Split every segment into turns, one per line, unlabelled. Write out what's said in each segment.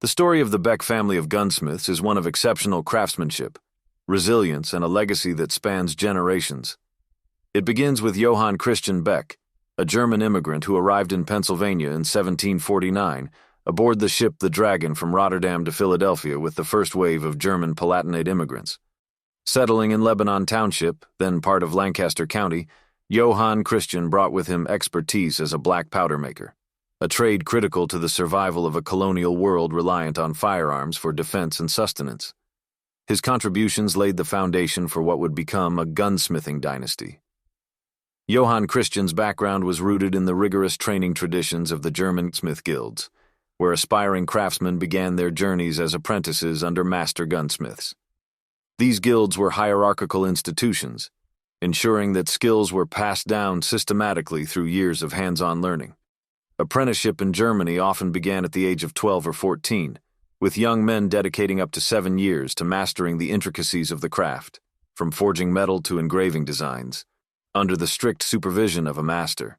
The story of the Beck family of gunsmiths is one of exceptional craftsmanship, resilience, and a legacy that spans generations. It begins with Johann Christian Beck, a German immigrant who arrived in Pennsylvania in 1749 aboard the ship the Dragon from Rotterdam to Philadelphia with the first wave of German Palatinate immigrants. Settling in Lebanon Township, then part of Lancaster County, Johann Christian brought with him expertise as a black powder maker, a trade critical to the survival of a colonial world reliant on firearms for defense and sustenance. His contributions laid the foundation for what would become a gunsmithing dynasty. Johann Christian's background was rooted in the rigorous training traditions of the German smith guilds, where aspiring craftsmen began their journeys as apprentices under master gunsmiths. These guilds were hierarchical institutions, ensuring that skills were passed down systematically through years of hands-on learning. Apprenticeship in Germany often began at the age of 12 or 14, with young men dedicating up to 7 years to mastering the intricacies of the craft, from forging metal to engraving designs, under the strict supervision of a master.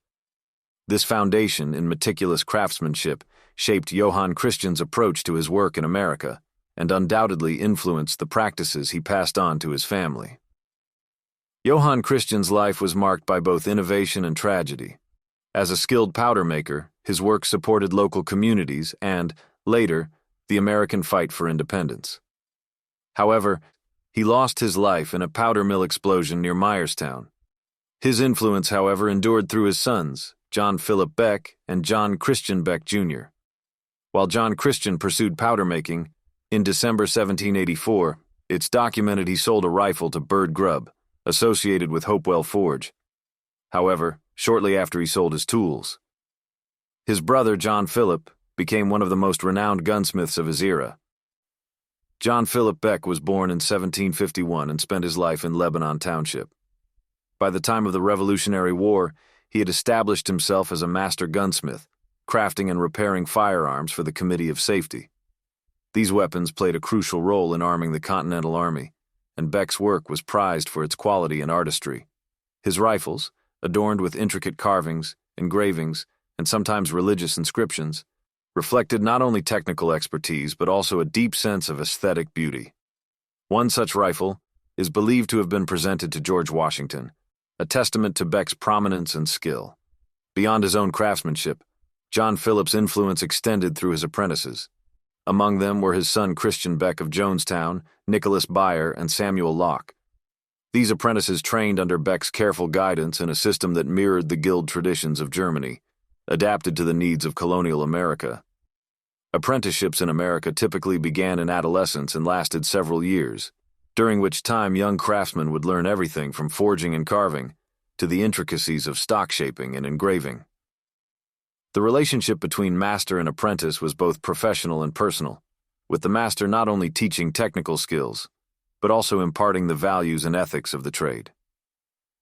This foundation in meticulous craftsmanship shaped Johann Christian's approach to his work in America and undoubtedly influenced the practices he passed on to his family. Johann Christian's life was marked by both innovation and tragedy. As a skilled powder maker, his work supported local communities and, later, the American fight for independence. However, he lost his life in a powder mill explosion near Myerstown. His influence, however, endured through his sons, John Philip Beck and John Christian Beck, Jr. While John Christian pursued powder making, in December 1784, it's documented he sold a rifle to Bird Grubb, associated with Hopewell Forge. However, shortly after he sold his tools, his brother, John Philip, became one of the most renowned gunsmiths of his era. John Philip Beck was born in 1751 and spent his life in Lebanon Township. By the time of the Revolutionary War, he had established himself as a master gunsmith, crafting and repairing firearms for the Committee of Safety. These weapons played a crucial role in arming the Continental Army, and Beck's work was prized for its quality and artistry. His rifles, adorned with intricate carvings, engravings, and sometimes religious inscriptions, reflected not only technical expertise but also a deep sense of aesthetic beauty. One such rifle is believed to have been presented to George Washington, a testament to Beck's prominence and skill. Beyond his own craftsmanship, John Philip's influence extended through his apprentices. Among them were his son Christian Beck of Jonestown, Nicholas Beyer, and Samuel Locke. These apprentices trained under Beck's careful guidance in a system that mirrored the guild traditions of Germany, adapted to the needs of colonial America. Apprenticeships in America typically began in adolescence and lasted several years, during which time young craftsmen would learn everything from forging and carving to the intricacies of stock shaping and engraving. The relationship between master and apprentice was both professional and personal, with the master not only teaching technical skills, but also imparting the values and ethics of the trade.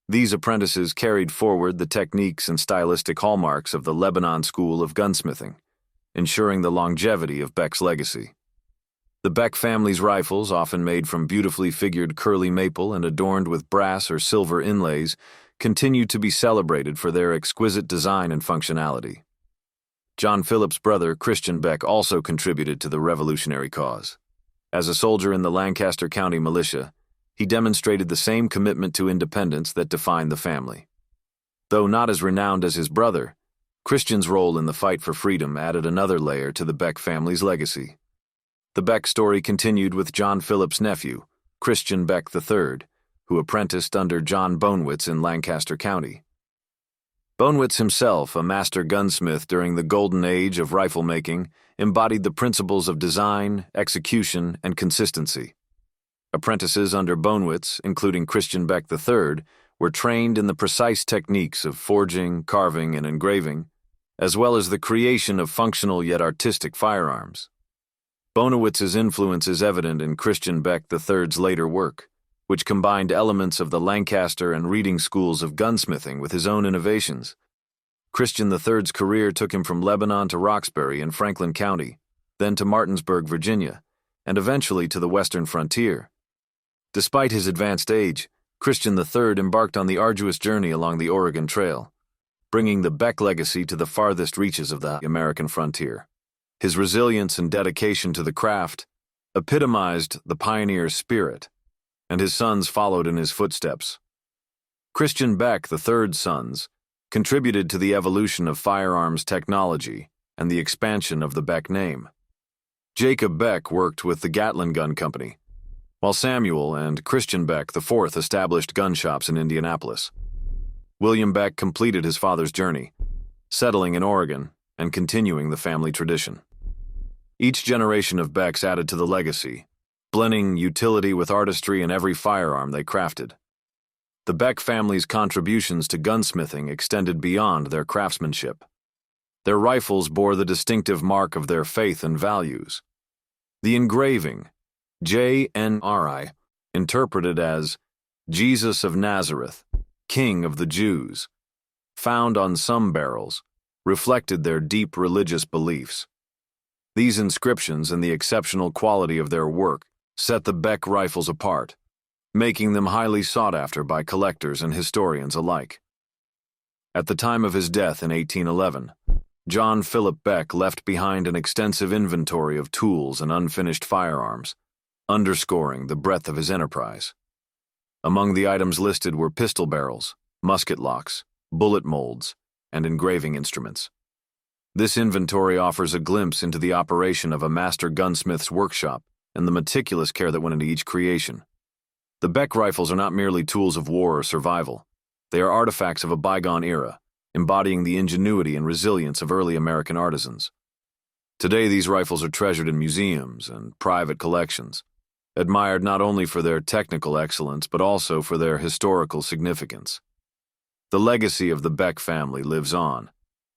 These apprentices carried forward the techniques and stylistic hallmarks of the Lebanon School of Gunsmithing, ensuring the longevity of Beck's legacy. The Beck family's rifles, often made from beautifully figured curly maple and adorned with brass or silver inlays, continue to be celebrated for their exquisite design and functionality. John Philip's brother, Christian Beck, also contributed to the revolutionary cause. As a soldier in the Lancaster County militia, he demonstrated the same commitment to independence that defined the family. Though not as renowned as his brother, Christian's role in the fight for freedom added another layer to the Beck family's legacy. The Beck story continued with John Philip's nephew, Christian Beck III, who apprenticed under John Bonewits in Lancaster County. Bonewits himself, a master gunsmith during the golden age of rifle making, embodied the principles of design, execution, and consistency. Apprentices under Bonewits, including Christian Beck III, were trained in the precise techniques of forging, carving, and engraving, as well as the creation of functional yet artistic firearms. Bonewitz's influence is evident in Christian Beck III's later work, which combined elements of the Lancaster and Reading schools of gunsmithing with his own innovations. Christian III's career took him from Lebanon to Roxbury in Franklin County, then to Martinsburg, Virginia, and eventually to the western frontier. Despite his advanced age, Christian III embarked on the arduous journey along the Oregon Trail, bringing the Beck legacy to the farthest reaches of the American frontier. His resilience and dedication to the craft epitomized the pioneer's spirit, and his sons followed in his footsteps. Christian Beck, the third sons, contributed to the evolution of firearms technology and the expansion of the Beck name. Jacob Beck worked with the Gatlin Gun Company, while Samuel and Christian Beck IV established gun shops in Indianapolis. William Beck completed his father's journey, settling in Oregon and continuing the family tradition. Each generation of Becks added to the legacy, blending utility with artistry in every firearm they crafted. The Beck family's contributions to gunsmithing extended beyond their craftsmanship. Their rifles bore the distinctive mark of their faith and values. The engraving, JNRI, interpreted as Jesus of Nazareth, King of the Jews, found on some barrels, reflected their deep religious beliefs. These inscriptions and the exceptional quality of their work set the Beck rifles apart, making them highly sought after by collectors and historians alike. At the time of his death in 1811, John Philip Beck left behind an extensive inventory of tools and unfinished firearms, underscoring the breadth of his enterprise. Among the items listed were pistol barrels, musket locks, bullet molds, and engraving instruments. This inventory offers a glimpse into the operation of a master gunsmith's workshop and the meticulous care that went into each creation. The Beck rifles are not merely tools of war or survival. They are artifacts of a bygone era, embodying the ingenuity and resilience of early American artisans. Today, these rifles are treasured in museums and private collections, admired not only for their technical excellence but also for their historical significance. The legacy of the Beck family lives on,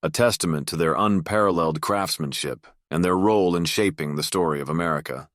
a testament to their unparalleled craftsmanship and their role in shaping the story of America.